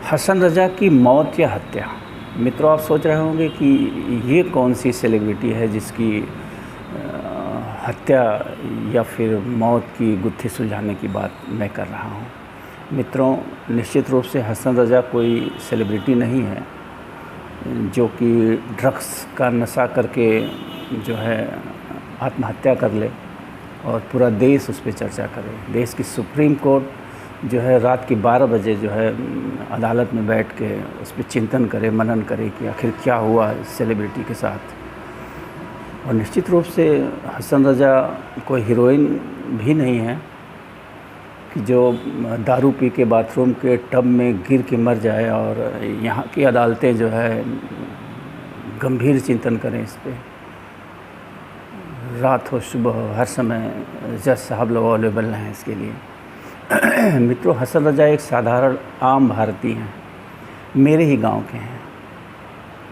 हसन रज़ा की मौत या हत्या। मित्रों, आप सोच रहे होंगे कि ये कौन सी सेलिब्रिटी है जिसकी हत्या या फिर मौत की गुत्थी सुलझाने की बात मैं कर रहा हूँ। मित्रों, निश्चित रूप से हसन रज़ा कोई सेलिब्रिटी नहीं है जो कि ड्रग्स का नशा करके जो है आत्महत्या कर ले और पूरा देश उस पर चर्चा करे। देश की सुप्रीम कोर्ट जो है रात की 12 बजे जो है अदालत में बैठ के उस पर चिंतन करे, मनन करे कि आखिर क्या हुआ सेलिब्रिटी के साथ। और निश्चित रूप से हसन रज़ा कोई हीरोइन भी नहीं है कि जो दारू पी के बाथरूम के टब में गिर के मर जाए। और यहाँ की अदालतें जो है गंभीर चिंतन करें इस पर। रात हो सुबह हो, हर समय जज साहब लोग अवेलेबल हैं इसके लिए। मित्रों, हसन रज़ा एक साधारण आम भारतीय हैं, मेरे ही गांव के हैं।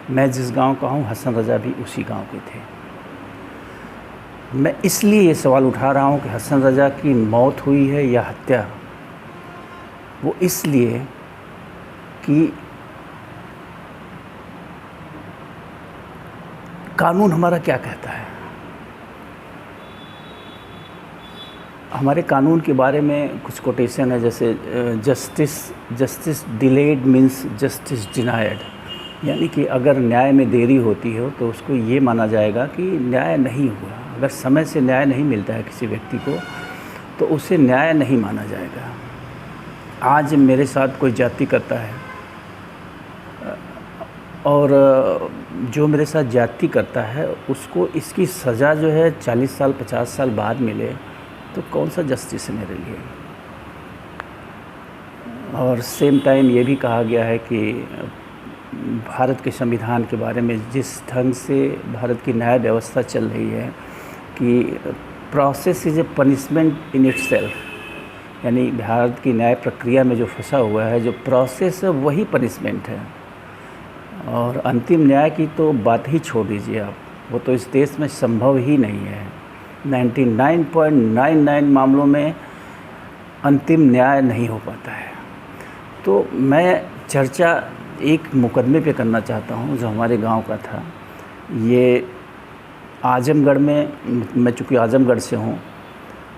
मैं जिस गांव का हूं, हसन रज़ा भी उसी गांव के थे। मैं इसलिए ये सवाल उठा रहा हूं कि हसन रज़ा की मौत हुई है या हत्या। वो इसलिए कि कानून हमारा क्या कहता है। हमारे कानून के बारे में कुछ कोटेशन है, जैसे justice delayed means justice denied, यानी कि अगर न्याय में देरी होती हो तो उसको ये माना जाएगा कि न्याय नहीं हुआ। अगर समय से न्याय नहीं मिलता है किसी व्यक्ति को तो उसे न्याय नहीं माना जाएगा। आज मेरे साथ कोई जाति करता है और जो मेरे साथ जाति करता है उसको इसकी सज़ा जो है 40 साल 50 साल बाद मिले तो कौन सा जस्टिस है मेरे लिए। और सेम टाइम ये भी कहा गया है कि भारत के संविधान के बारे में जिस ढंग से भारत की न्याय व्यवस्था चल रही है कि process is a punishment in itself, यानी भारत की न्याय प्रक्रिया में जो फंसा हुआ है, जो प्रोसेस है वही पनिशमेंट है। और अंतिम न्याय की तो बात ही छोड़ दीजिए आप, वो तो इस देश में संभव ही नहीं है। 99.99 मामलों में अंतिम न्याय नहीं हो पाता है। तो मैं चर्चा एक मुकदमे पे करना चाहता हूँ जो हमारे गांव का था। ये आजमगढ़ में, मैं चूँकि आजमगढ़ से हूँ,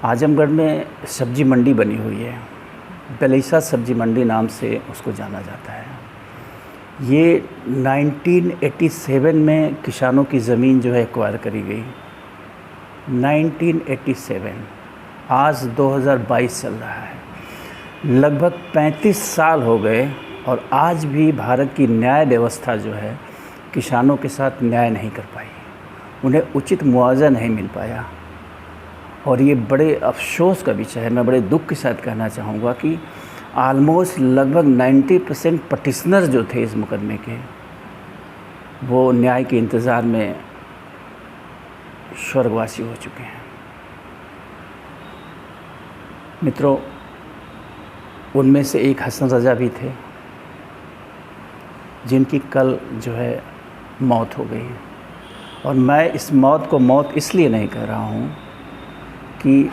आजमगढ़ में सब्जी मंडी बनी हुई है, बलैसा सब्जी मंडी नाम से उसको जाना जाता है। ये 1987 में किसानों की ज़मीन जो है एक्वायर करी गई। 1987, आज 2022 चल रहा है। लगभग 35 साल हो गए और आज भी भारत की न्याय व्यवस्था जो है किसानों के साथ न्याय नहीं कर पाई, उन्हें उचित मुआवजा नहीं मिल पाया। और ये बड़े अफसोस का विषय है। मैं बड़े दुख के साथ कहना चाहूँगा कि आलमोस्ट लगभग 90% पटिशनर जो थे इस मुकदमे के, वो न्याय के इंतज़ार में स्वर्गवासी हो चुके हैं। मित्रों, उनमें से एक हसन रज़ा भी थे जिनकी कल जो है मौत हो गई। और मैं इस मौत को मौत इसलिए नहीं कह रहा हूँ कि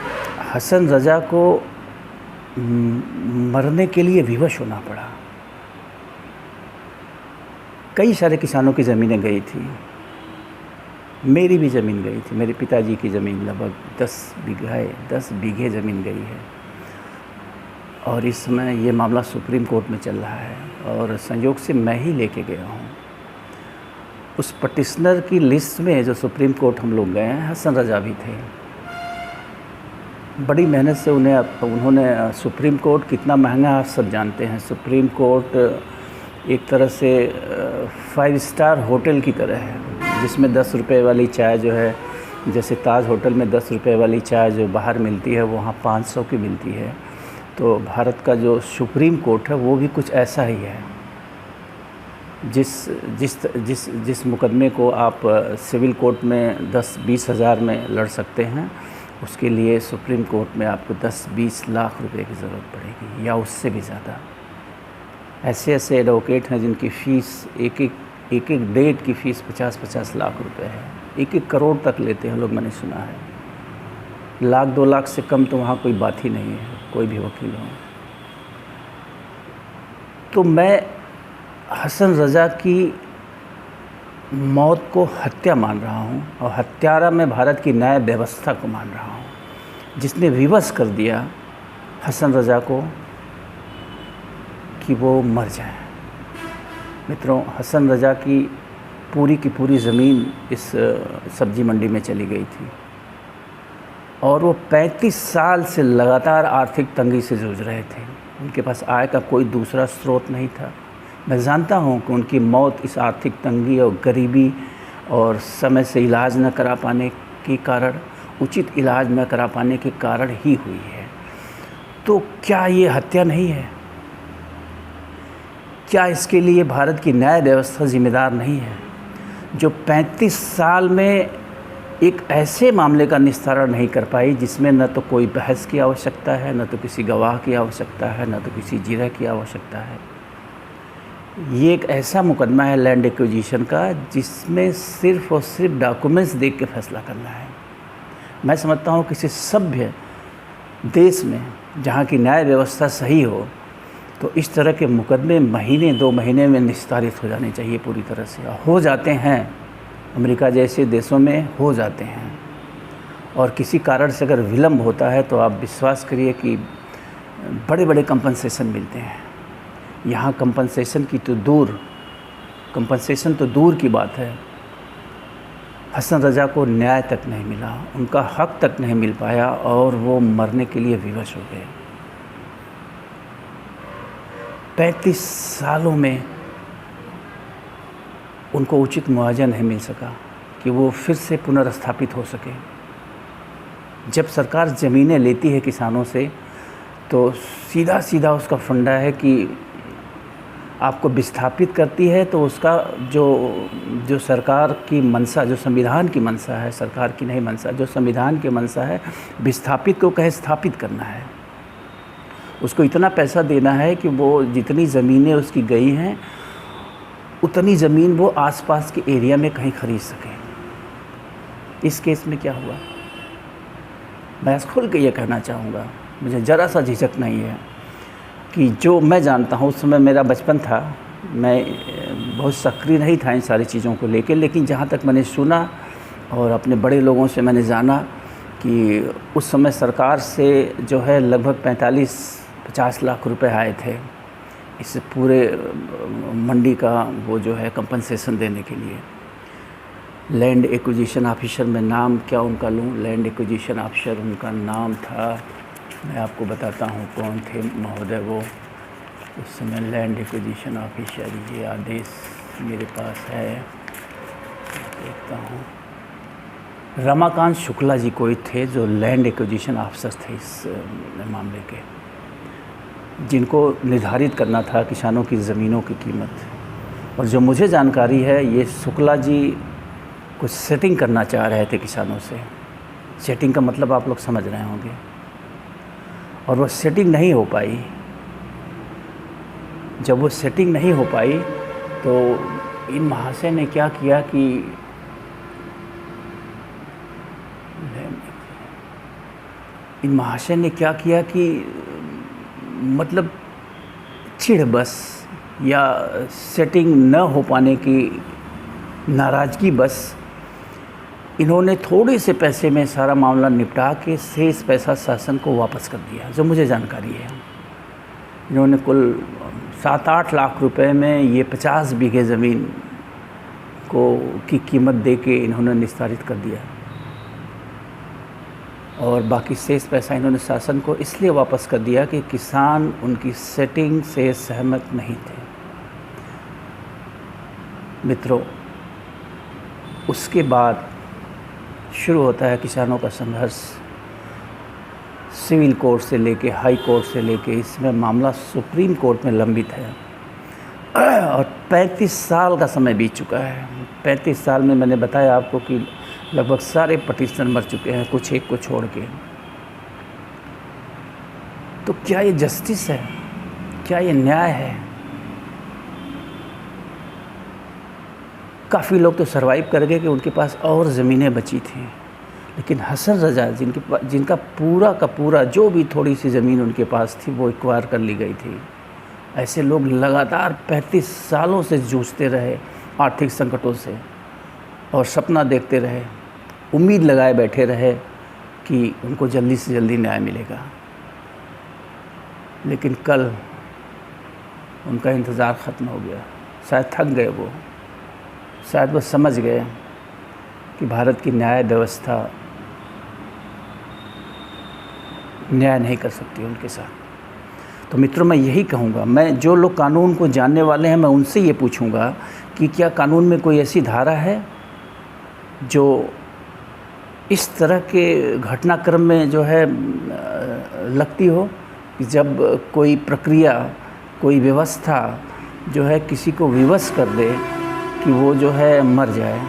हसन रज़ा को मरने के लिए विवश होना पड़ा। कई सारे किसानों की ज़मीनें गई थी, मेरी भी ज़मीन गई थी। मेरे पिताजी की ज़मीन लगभग 10 बीघे ज़मीन गई है। और इस समय ये मामला सुप्रीम कोर्ट में चल रहा है और संयोग से मैं ही लेके गया हूँ। उस पटिशनर की लिस्ट में जो सुप्रीम कोर्ट हम लोग गए हैं, हसन रज़ा भी थे। बड़ी मेहनत से उन्होंने सुप्रीम कोर्ट कितना महंगा आप सब जानते हैं। सुप्रीम कोर्ट एक तरह से 5 स्टार होटल की तरह है, जिसमें 10 रुपये वाली चाय जो है, जैसे ताज होटल में 10 रुपये वाली चाय जो बाहर मिलती है वहाँ 500 की मिलती है। तो भारत का जो सुप्रीम कोर्ट है वो भी कुछ ऐसा ही है। जिस मुकदमे को आप सिविल कोर्ट में 10-20 हज़ार में लड़ सकते हैं, उसके लिए सुप्रीम कोर्ट में आपको 10-20 लाख रुपए की ज़रूरत पड़ेगी या उससे भी ज़्यादा। ऐसे ऐसे एडवोकेट हैं जिनकी फ़ीस एक डेट की फ़ीस 50-50 लाख रुपए है। 1-1 करोड़ तक लेते हैं लोग, मैंने सुना है। 1-2 लाख से कम तो वहाँ कोई बात ही नहीं है, कोई भी वकील हो। तो मैं हसन रज़ा की मौत को हत्या मान रहा हूँ और हत्यारा मैं भारत की न्याय व्यवस्था को मान रहा हूँ, जिसने विवश कर दिया हसन रज़ा को कि वो मर जाए। मित्रों, हसन रज़ा की पूरी ज़मीन इस सब्ज़ी मंडी में चली गई थी और वो 35 साल से लगातार आर्थिक तंगी से जूझ रहे थे। उनके पास आय का कोई दूसरा स्रोत नहीं था। मैं जानता हूँ कि उनकी मौत इस आर्थिक तंगी और गरीबी और समय से इलाज न करा पाने के कारण, उचित इलाज न करा पाने के कारण ही हुई है। तो क्या ये हत्या नहीं है? क्या इसके लिए भारत की न्याय व्यवस्था जिम्मेदार नहीं है, जो 35 साल में एक ऐसे मामले का निस्तारण नहीं कर पाई जिसमें न तो कोई बहस की आवश्यकता है, न तो किसी गवाह की आवश्यकता है, न तो किसी जिरह की आवश्यकता है। ये एक ऐसा मुकदमा है लैंड एक्विजिशन का, जिसमें सिर्फ़ और सिर्फ डॉक्यूमेंट्स देख के फैसला करना है। मैं समझता हूँ किसी सभ्य देश में जहाँ की न्याय व्यवस्था सही हो, तो इस तरह के मुकदमे महीने 2 महीने में निस्तारित हो जाने चाहिए पूरी तरह से। हो जाते हैं, अमेरिका जैसे देशों में हो जाते हैं। और किसी कारण से अगर विलम्ब होता है तो आप विश्वास करिए कि बड़े बड़े कंपनसेशन मिलते हैं। यहाँ कंपनसेशन तो दूर की बात है, हसन रज़ा को न्याय तक नहीं मिला, उनका हक तक नहीं मिल पाया और वो मरने के लिए विवश हो गए। 35 सालों में उनको उचित मुआवजा नहीं मिल सका कि वो फिर से पुनर्स्थापित हो सके। जब सरकार ज़मीनें लेती है किसानों से तो सीधा उसका फंडा है कि आपको विस्थापित करती है, तो उसका जो सरकार की मंशा, जो संविधान की मंशा है, सरकार की नहीं मंशा, जो संविधान की मंशा है, विस्थापित को कहे स्थापित करना है। उसको इतना पैसा देना है कि वो जितनी ज़मीनें उसकी गई हैं उतनी ज़मीन वो आसपास के एरिया में कहीं ख़रीद सके। इस केस में क्या हुआ, मैं खुल के ये कहना चाहूँगा, मुझे ज़रा सा झिझक नहीं है कि जो मैं जानता हूँ, उस समय मेरा बचपन था, मैं बहुत सक्रिय नहीं था इन सारी चीज़ों को लेकर, लेकिन जहाँ तक मैंने सुना और अपने बड़े लोगों से मैंने जाना कि उस समय सरकार से जो है लगभग 45-50 लाख रुपए आए थे इस पूरे मंडी का वो जो है कंपनसेशन देने के लिए। लैंड एक्विजिशन ऑफिसर, में नाम क्या उनका लूँ, लैंड एक्विजिशन ऑफिसर उनका नाम था, मैं आपको बताता हूँ कौन थे महोदय वो उस समय लैंड एक्विजिशन ऑफिसर। ये आदेश मेरे पास है, देखता हूँ। रमाकांत शुक्ला जी कोई थे जो लैंड एक्विजिशन ऑफिसर थे इस मामले के, जिनको निर्धारित करना था किसानों की ज़मीनों की कीमत। और जो मुझे जानकारी है, ये शुक्ला जी कुछ सेटिंग करना चाह रहे थे किसानों से। सेटिंग का मतलब आप लोग समझ रहे होंगे। और वो सेटिंग नहीं हो पाई। जब वो सेटिंग नहीं हो पाई तो इन महाशय ने क्या किया कि मतलब चिढ़ बस या सेटिंग न हो पाने की नाराज़गी बस इन्होंने थोड़े से पैसे में सारा मामला निपटा के शेष पैसा शासन को वापस कर दिया, जो मुझे जानकारी है। इन्होंने कुल 7-8 लाख रुपए में ये 50 बीघे ज़मीन की कीमत दे के इन्होंने निस्तारित कर दिया और बाकी शेष पैसा इन्होंने शासन को इसलिए वापस कर दिया कि किसान उनकी सेटिंग से सहमत नहीं थे। मित्रों, उसके बाद शुरू होता है किसानों का संघर्ष। सिविल कोर्ट से लेके हाई कोर्ट से लेके इसमें मामला सुप्रीम कोर्ट में लंबित है और 35 साल का समय बीत चुका है। 35 साल में मैंने बताया आपको कि लगभग सारे पटिशनर मर चुके हैं, कुछ एक को छोड़ के। तो क्या ये जस्टिस है? क्या ये न्याय है? काफ़ी लोग तो सरवाइव कर गए कि उनके पास और ज़मीनें बची थी, लेकिन हसन रज़ा जिनका पूरा का पूरा जो भी थोड़ी सी ज़मीन उनके पास थी वो एक्वायर कर ली गई थी ऐसे लोग लगातार 35 सालों से जूझते रहे आर्थिक संकटों से, और सपना देखते रहे, उम्मीद लगाए बैठे रहे कि उनको जल्दी से जल्दी न्याय मिलेगा। लेकिन कल उनका इंतज़ार ख़त्म हो गया। शायद थक गए वो, शायद वो समझ गए कि भारत की न्याय व्यवस्था न्याय नहीं कर सकती उनके साथ। तो मित्रों, मैं यही कहूँगा, मैं जो लोग कानून को जानने वाले हैं, मैं उनसे ये पूछूँगा कि क्या कानून में कोई ऐसी धारा है जो इस तरह के घटनाक्रम में जो है लगती हो कि जब कोई प्रक्रिया, कोई व्यवस्था जो है किसी को विवश कर दे कि वो जो है मर जाए,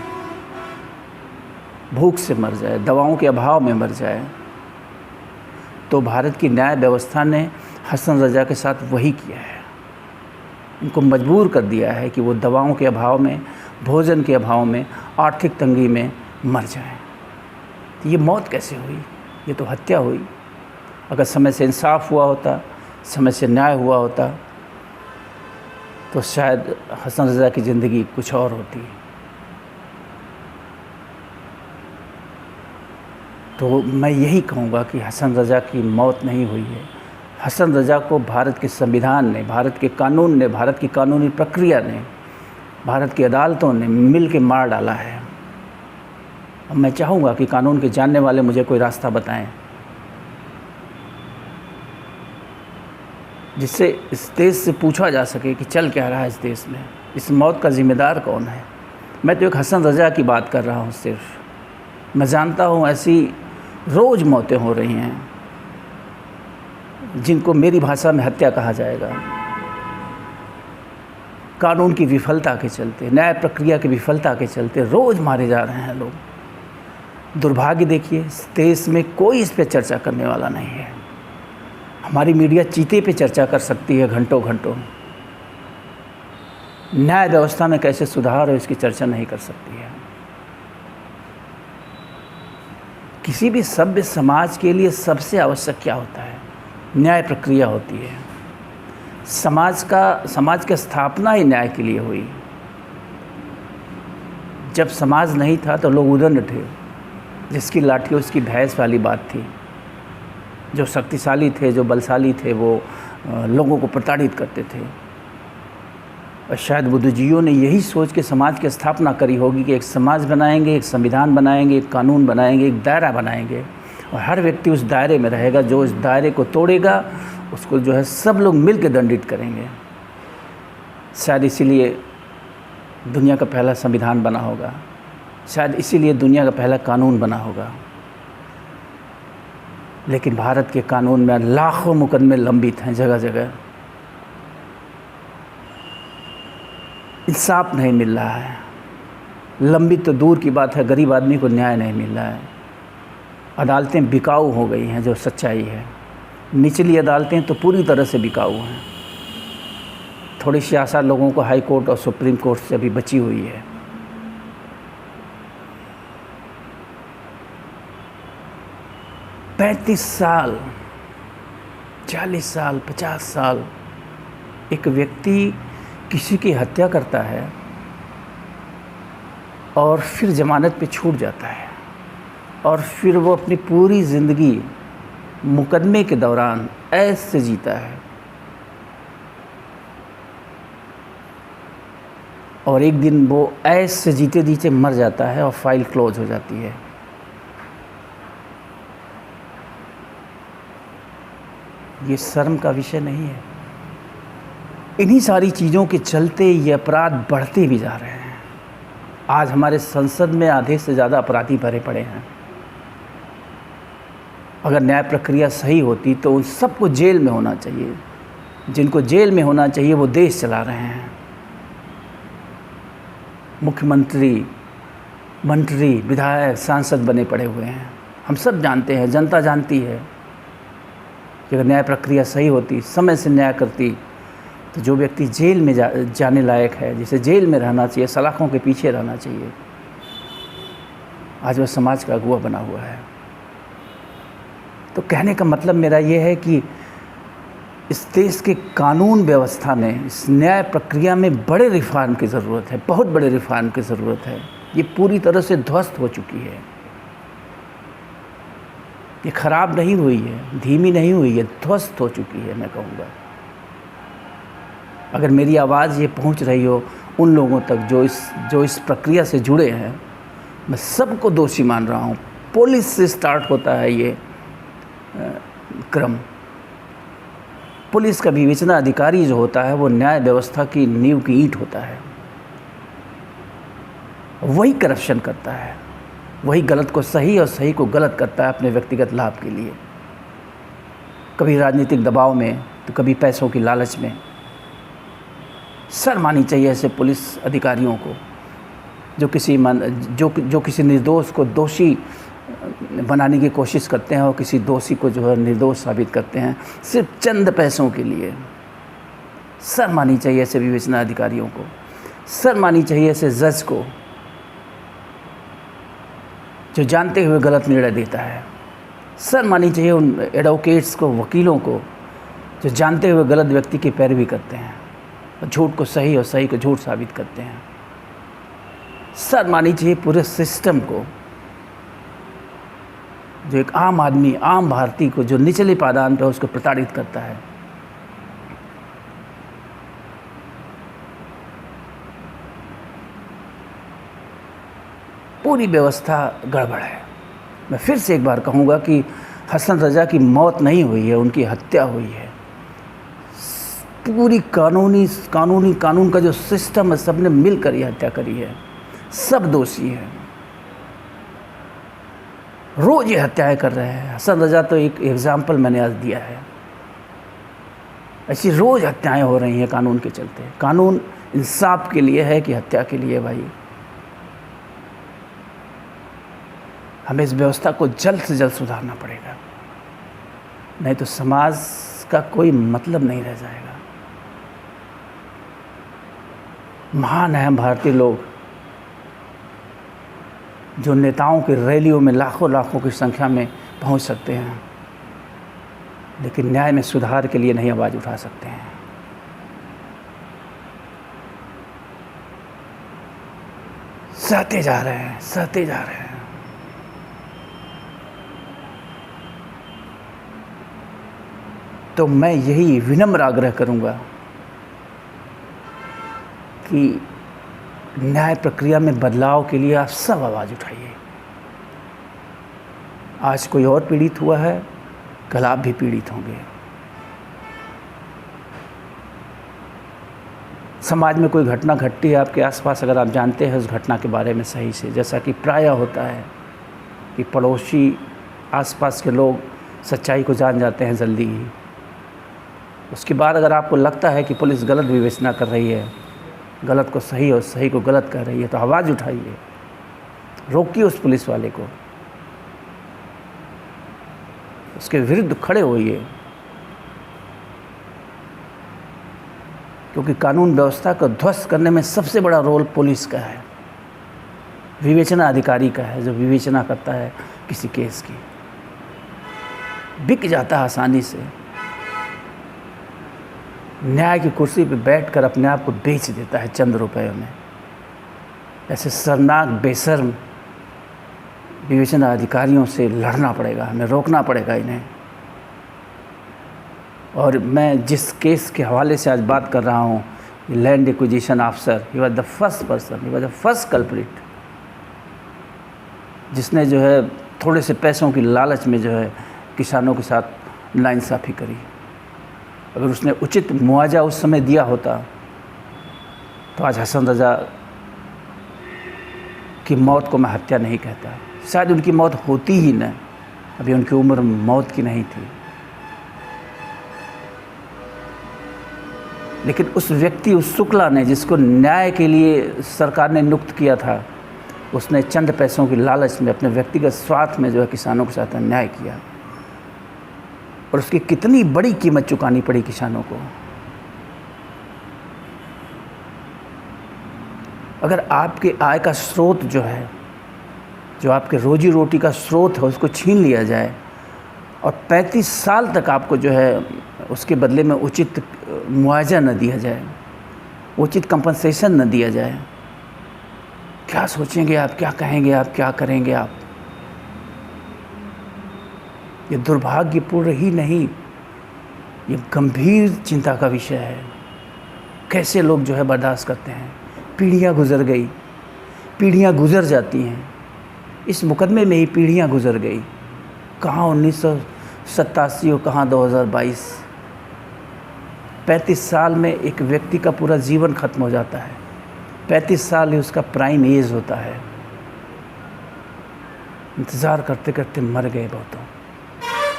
भूख से मर जाए, दवाओं के अभाव में मर जाए। तो भारत की न्याय व्यवस्था ने हसन रजा के साथ वही किया है। उनको मजबूर कर दिया है कि वो दवाओं के अभाव में, भोजन के अभाव में, आर्थिक तंगी में मर जाए। तो ये मौत कैसे हुई? ये तो हत्या हुई। अगर समय से इंसाफ हुआ होता, समय से न्याय हुआ होता, तो शायद हसन रजा की ज़िंदगी कुछ और होती। तो मैं यही कहूँगा कि हसन रजा की मौत नहीं हुई है। हसन रजा को भारत के संविधान ने, भारत के कानून ने, भारत की कानूनी प्रक्रिया ने, भारत की अदालतों ने मिल के मार डाला है। अब मैं चाहूँगा कि कानून के जानने वाले मुझे कोई रास्ता बताएं जिससे इस देश से पूछा जा सके कि चल क्या रहा है इस देश में, इस मौत का ज़िम्मेदार कौन है। मैं तो एक हसन रजा की बात कर रहा हूँ सिर्फ। मैं जानता हूँ ऐसी रोज़ मौतें हो रही हैं जिनको मेरी भाषा में हत्या कहा जाएगा। कानून की विफलता के चलते, न्याय प्रक्रिया की विफलता के चलते रोज़ मारे जा रहे हैं लोग। दुर्भाग्य देखिए, इस देश में कोई इस पर चर्चा करने वाला नहीं है। हमारी मीडिया चीते पे चर्चा कर सकती है घंटों घंटों, न्याय व्यवस्था में कैसे सुधार हो इसकी चर्चा नहीं कर सकती है। किसी भी सभ्य समाज के लिए सबसे आवश्यक क्या होता है? न्याय प्रक्रिया होती है। समाज की स्थापना ही न्याय के लिए हुई। जब समाज नहीं था तो लोग उदंड थे, जिसकी लाठी उसकी भैंस वाली बात थी। जो शक्तिशाली थे, जो बलशाली थे, वो लोगों को प्रताड़ित करते थे। और शायद बुद्धिजीवियों ने यही सोच के समाज की स्थापना करी होगी कि एक समाज बनाएंगे, एक संविधान बनाएंगे, एक कानून बनाएंगे, एक दायरा बनाएंगे, और हर व्यक्ति उस दायरे में रहेगा। जो इस दायरे को तोड़ेगा उसको जो है सब लोग मिल के दंडित करेंगे। शायद इसीलिए दुनिया का पहला संविधान बना होगा, शायद इसीलिए दुनिया का पहला कानून बना होगा। लेकिन भारत के कानून में लाखों मुकदमे लंबित हैं जगह जगह। इंसाफ नहीं मिल रहा है। लंबित तो दूर की बात है, गरीब आदमी को न्याय नहीं मिल रहा है। अदालतें बिकाऊ हो गई हैं, जो सच्चाई है। निचली अदालतें तो पूरी तरह से बिकाऊ हैं। थोड़ी सी आशा लोगों को हाई कोर्ट और सुप्रीम कोर्ट से अभी बची हुई है। पैंतीस साल, 40 साल, 50 साल एक व्यक्ति किसी की हत्या करता है और फिर ज़मानत पे छूट जाता है, और फिर वो अपनी पूरी ज़िंदगी मुकदमे के दौरान ऐसे जीता है, और एक दिन वो ऐसे जीते जीते मर जाता है और फाइल क्लोज हो जाती है। ये शर्म का विषय नहीं है। इन्हीं सारी चीज़ों के चलते ये अपराध बढ़ते भी जा रहे हैं। आज हमारे संसद में आधे से ज़्यादा अपराधी भरे पड़े हैं। अगर न्याय प्रक्रिया सही होती तो उन सबको जेल में होना चाहिए। जिनको जेल में होना चाहिए वो देश चला रहे हैं। मुख्यमंत्री, मंत्री, विधायक, सांसद बने पड़े हुए हैं। हम सब जानते हैं, जनता जानती है कि अगर न्याय प्रक्रिया सही होती, समय से न्याय करती, तो जो व्यक्ति जेल में जाने लायक है, जिसे जेल में रहना चाहिए, सलाखों के पीछे रहना चाहिए, आज वह समाज का अगुवा बना हुआ है। तो कहने का मतलब मेरा ये है कि इस देश के कानून व्यवस्था में, इस न्याय प्रक्रिया में बड़े रिफॉर्म की ज़रूरत है, बहुत बड़े रिफॉर्म की ज़रूरत है। ये पूरी तरह से ध्वस्त हो चुकी है, ये ख़राब नहीं हुई है, धीमी नहीं हुई है, ध्वस्त हो चुकी है मैं कहूँगा। अगर मेरी आवाज़ ये पहुँच रही हो उन लोगों तक जो इस प्रक्रिया से जुड़े हैं, मैं सबको दोषी मान रहा हूँ। पुलिस से स्टार्ट होता है ये क्रम। पुलिस का विवेचना अधिकारी जो होता है वो न्याय व्यवस्था की नींव की ईंट होता है। वही करप्शन करता है, वही गलत को सही और सही को गलत करता है अपने व्यक्तिगत लाभ के लिए, कभी राजनीतिक दबाव में तो कभी पैसों की लालच में। शर्म आनी चाहिए ऐसे पुलिस अधिकारियों को जो किसी निर्दोष को दोषी बनाने की कोशिश करते हैं और किसी दोषी को जो है निर्दोष साबित करते हैं सिर्फ चंद पैसों के लिए। शर्म आनी चाहिए ऐसे विवेचना अधिकारियों को, शर्म आनी चाहिए ऐसे जज को जो जानते हुए गलत निर्णय देता है। शर्म आनी चाहिए उन एडवोकेट्स को, वकीलों को जो जानते हुए गलत व्यक्ति की पैरवी करते हैं, झूठ को सही और सही को झूठ साबित करते हैं। शर्म आनी चाहिए पूरे सिस्टम को, जो एक आम आदमी, आम भारतीय को जो निचले पायदान पर उसको प्रताड़ित करता है। पूरी व्यवस्था गड़बड़ है। मैं फिर से एक बार कहूँगा कि हसन रजा की मौत नहीं हुई है, उनकी हत्या हुई है। पूरी कानून का जो सिस्टम है, सबने मिलकर ये हत्या करी है, सब दोषी हैं। रोज़ ये हत्याएं कर रहे हैं। हसन रजा तो एक एग्जाम्पल मैंने आज दिया है। ऐसी रोज़ हत्याएं हो रही हैं कानून के चलते। कानून इंसाफ के लिए है कि हत्या के लिए? भाई, हमें इस व्यवस्था को जल्द से जल्द सुधारना पड़ेगा, नहीं तो समाज का कोई मतलब नहीं रह जाएगा। महान हैं भारतीय लोग जो नेताओं की रैलियों में लाखों की संख्या में पहुंच सकते हैं, लेकिन न्याय में सुधार के लिए नहीं आवाज़ उठा सकते हैं। सहते जा रहे हैं। तो मैं यही विनम्र आग्रह करूंगा कि न्याय प्रक्रिया में बदलाव के लिए आप सब आवाज़ उठाइए। आज कोई और पीड़ित हुआ है, कल आप भी पीड़ित होंगे। समाज में कोई घटना घटती है आपके आसपास, अगर आप जानते हैं उस घटना के बारे में सही से, जैसा कि प्रायः होता है कि पड़ोसी, आसपास के लोग सच्चाई को जान जाते हैं जल्दी ही। उसके बाद अगर आपको लगता है कि पुलिस गलत विवेचना कर रही है, गलत को सही और सही को गलत कर रही है, तो आवाज़ उठाइए, रोकिए उस पुलिस वाले को, उसके विरुद्ध खड़े होइए। क्योंकि कानून व्यवस्था को ध्वस्त करने में सबसे बड़ा रोल पुलिस का है, विवेचना अधिकारी का है, जो विवेचना करता है किसी केस की। बिक जाता है आसानी से, न्याय की कुर्सी पर बैठकर अपने आप को बेच देता है चंद रुपयों में। ऐसे शर्मनाक बेशर्म विवेचना अधिकारियों से लड़ना पड़ेगा, हमें रोकना पड़ेगा इन्हें। और मैं जिस केस के हवाले से आज बात कर रहा हूँ, land acquisition officer, he was the first person, he was the first culprit, जिसने जो है थोड़े से पैसों की लालच में जो है किसानों के साथ नाइंसाफ़ी करी। अगर उसने उचित मुआवजा उस समय दिया होता तो आज हसन रजा की मौत को मैं हत्या नहीं कहता, शायद उनकी मौत होती ही न, अभी उनकी उम्र मौत की नहीं थी। लेकिन उस व्यक्ति, उस शुक्ला ने, जिसको न्याय के लिए सरकार ने नियुक्त किया था, उसने चंद पैसों की लालच में, अपने व्यक्तिगत स्वार्थ में जो है किसानों के साथ अन्याय किया, और उसकी कितनी बड़ी कीमत चुकानी पड़ी किसानों को। अगर आपके आय का स्रोत जो है, जो आपके रोजी रोटी का स्रोत है, उसको छीन लिया जाए और 35 साल तक आपको जो है उसके बदले में उचित मुआवजा न दिया जाए, उचित कंपनसेशन न दिया जाए, क्या सोचेंगे आप, क्या कहेंगे आप, क्या करेंगे आप? ये दुर्भाग्यपूर्ण ही नहीं, ये गंभीर चिंता का विषय है। कैसे लोग जो है बर्दाश्त करते हैं। पीढ़ियाँ गुजर गई, पीढ़ियाँ गुजर जाती हैं, इस मुकदमे में ही पीढ़ियाँ गुजर गई। कहाँ 1987 और कहाँ 2022। 35 साल में एक व्यक्ति का पूरा जीवन खत्म हो जाता है। 35 साल ही उसका प्राइम एज होता है। इंतज़ार करते करते मर गए बहुतों।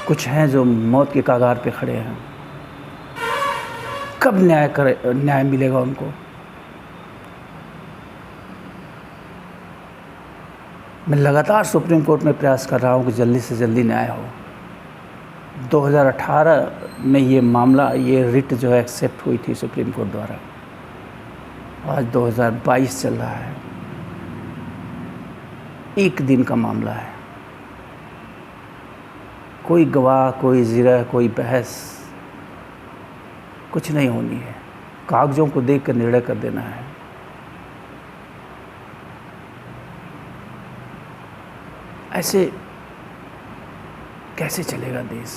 कुछ हैं जो मौत के कगार पे खड़े हैं। कब न्याय मिलेगा उनको? मैं लगातार सुप्रीम कोर्ट में प्रयास कर रहा हूँ कि जल्दी से जल्दी न्याय हो। 2018 में ये मामला, ये रिट जो है एक्सेप्ट हुई थी सुप्रीम कोर्ट द्वारा। आज 2022 चल रहा है, एक दिन का मामला है। कोई गवाह, कोई जिरह, कोई बहस कुछ नहीं होनी है। कागज़ों को देख कर निर्णय कर देना है। ऐसे कैसे चलेगा देश?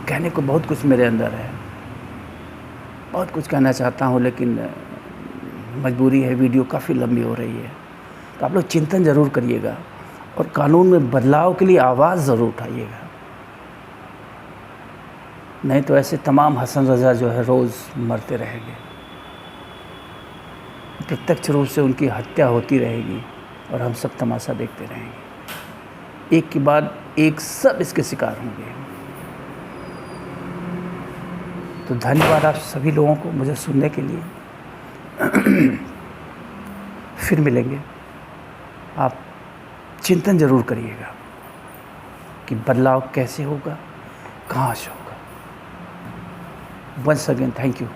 कहने को बहुत कुछ मेरे अंदर है, बहुत कुछ कहना चाहता हूँ, लेकिन मजबूरी है, वीडियो काफ़ी लंबी हो रही है। तो आप लोग चिंतन ज़रूर करिएगा और कानून में बदलाव के लिए आवाज़ ज़रूर उठाइएगा। नहीं तो ऐसे तमाम हसन रज़ा जो है रोज़ मरते रहेंगे, प्रत्यक्ष रूप से उनकी हत्या होती रहेगी और हम सब तमाशा देखते रहेंगे। एक के बाद एक सब इसके शिकार होंगे। तो धन्यवाद आप सभी लोगों को मुझे सुनने के लिए। फिर मिलेंगे। आप चिंतन ज़रूर करिएगा कि बदलाव कैसे होगा, कहाँ से होगा। Once again thank you.